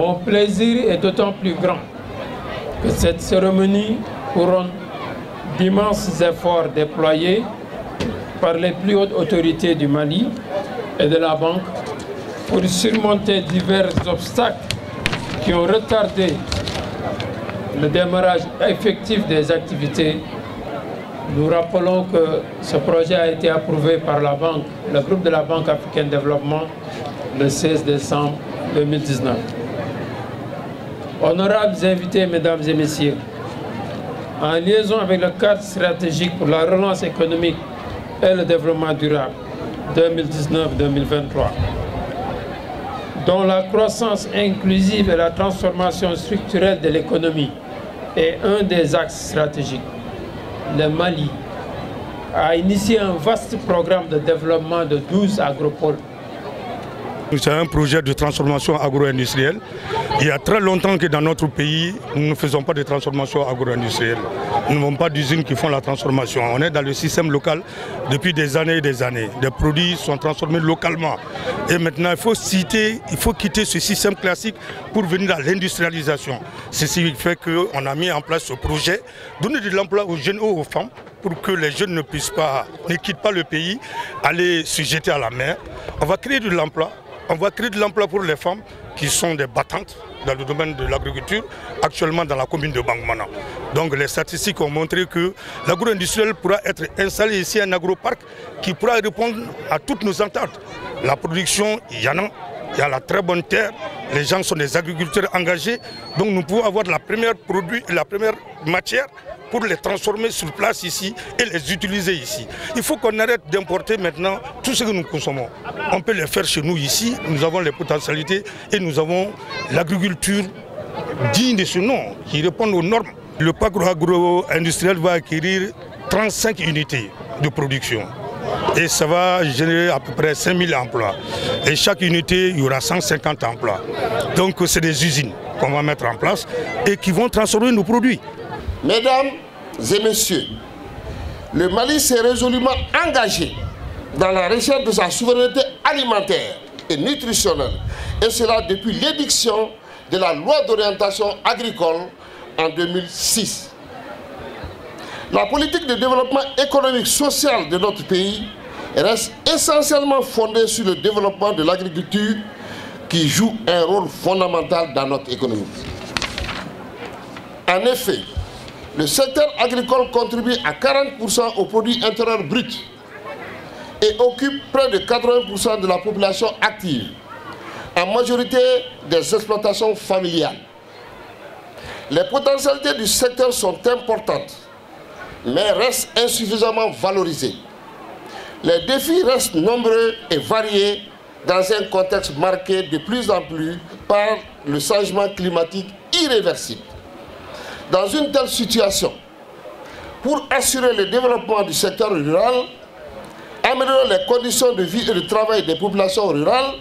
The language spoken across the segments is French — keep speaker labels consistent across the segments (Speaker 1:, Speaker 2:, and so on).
Speaker 1: Mon plaisir est d'autant plus grand que cette cérémonie couronne d'immenses efforts déployés par les plus hautes autorités du Mali et de la Banque pour surmonter divers obstacles qui ont retardé le démarrage effectif des activités. Nous rappelons que ce projet a été approuvé par la Banque, le groupe de la Banque africaine de développement, le 16 décembre 2019. Honorables invités, mesdames et messieurs, en liaison avec le cadre stratégique pour la relance économique et le développement durable 2019-2023, dont la croissance inclusive et la transformation structurelle de l'économie est un des axes stratégiques, le Mali a initié un vaste programme de développement de 12 agropoles.
Speaker 2: C'est un projet de transformation agro-industrielle. Il y a très longtemps que dans notre pays, nous ne faisons pas de transformation agro-industrielle. Nous n'avons pas d'usines qui font la transformation. On est dans le système local depuis des années et des années. Des produits sont transformés localement. Et maintenant, il faut quitter ce système classique pour venir à l'industrialisation. Ceci fait qu'on a mis en place ce projet, donner de l'emploi aux jeunes et aux femmes, pour que les jeunes ne quittent pas le pays, aller se jeter à la mer. On va créer de l'emploi. On va créer de l'emploi pour les femmes qui sont des battantes dans le domaine de l'agriculture, actuellement dans la commune de Bangmana. Donc les statistiques ont montré que l'agro-industriel pourra être installé ici, un agroparc qui pourra répondre à toutes nos attentes. La production, il y en a. Il y a la très bonne terre, les gens sont des agriculteurs engagés, donc nous pouvons avoir la première produit et la première matière pour les transformer sur place ici et les utiliser ici. Il faut qu'on arrête d'importer maintenant tout ce que nous consommons. On peut les faire chez nous ici, nous avons les potentialités et nous avons l'agriculture digne de ce nom, qui répond aux normes. Le parc agro-industriel va acquérir 35 unités de production. Et ça va générer à peu près 5000 emplois. Et chaque unité, il y aura 150 emplois. Donc c'est des usines qu'on va mettre en place et qui vont transformer nos produits.
Speaker 3: Mesdames et messieurs, le Mali s'est résolument engagé dans la recherche de sa souveraineté alimentaire et nutritionnelle. Et cela depuis l'édiction de la loi d'orientation agricole en 2006. La politique de développement économique social de notre pays reste essentiellement fondée sur le développement de l'agriculture qui joue un rôle fondamental dans notre économie. En effet, le secteur agricole contribue à 40% au produit intérieur brut et occupe près de 80% de la population active, en majorité des exploitations familiales. Les potentialités du secteur sont importantes, mais restent insuffisamment valorisées. Les défis restent nombreux et variés dans un contexte marqué de plus en plus par le changement climatique irréversible. Dans une telle situation, pour assurer le développement du secteur rural, améliorer les conditions de vie et de travail des populations rurales,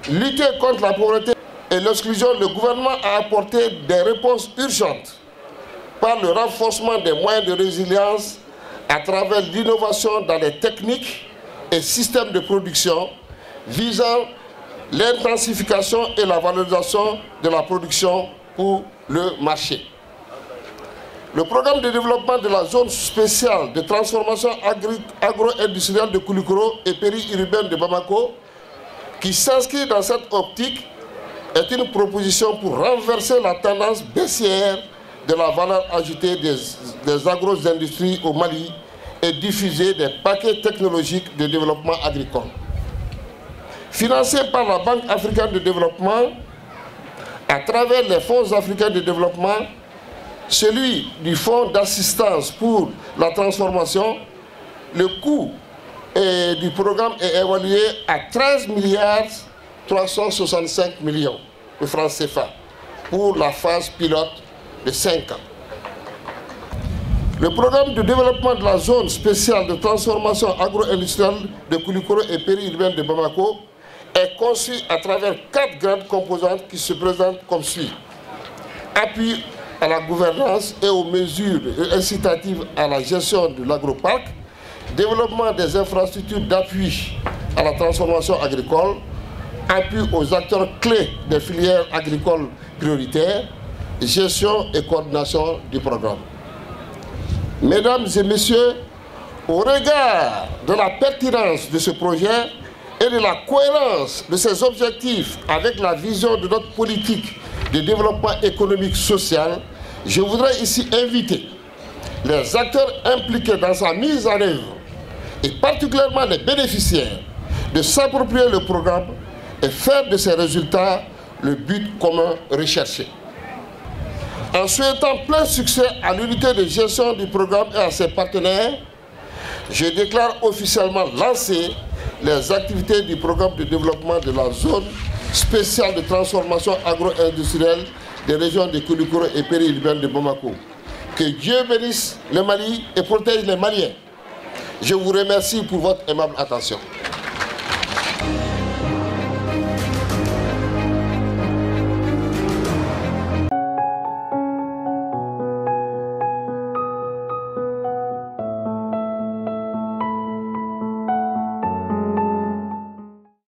Speaker 3: lutter contre la pauvreté et l'exclusion, le gouvernement a apporté des réponses urgentes par le renforcement des moyens de résilience à travers l'innovation dans les techniques et systèmes de production visant l'intensification et la valorisation de la production pour le marché. Le programme de développement de la zone spéciale de transformation agro-industrielle de Koulikoro et périurbaine de Bamako, qui s'inscrit dans cette optique, est une proposition pour renverser la tendance baissière de la valeur ajoutée des agro-industries au Mali et diffuser des paquets technologiques de développement agricole. Financé par la Banque africaine de développement, à travers les fonds africains de développement, celui du fonds d'assistance pour la transformation, le coût du programme est évalué à 13 milliards 365 millions de francs CFA pour la phase pilote de 5 ans. Le programme de développement de la zone spéciale de transformation agro-industrielle de Koulikoro et périurbaine de Bamako est conçu à travers 4 grandes composantes qui se présentent comme suit. Appui à la gouvernance et aux mesures incitatives à la gestion de l'agroparc, développement des infrastructures d'appui à la transformation agricole, appui aux acteurs clés des filières agricoles prioritaires, gestion et coordination du programme. Mesdames et messieurs, au regard de la pertinence de ce projet et de la cohérence de ses objectifs avec la vision de notre politique de développement économique social, je voudrais ici inviter les acteurs impliqués dans sa mise en œuvre et particulièrement les bénéficiaires de s'approprier le programme et faire de ces résultats le but commun recherché. En souhaitant plein succès à l'unité de gestion du programme et à ses partenaires, je déclare officiellement lancer les activités du programme de développement de la zone spéciale de transformation agro-industrielle des régions de Koulikoro et périurbaine de Bamako. Que Dieu bénisse le Mali et protège les Maliens. Je vous remercie pour votre aimable attention.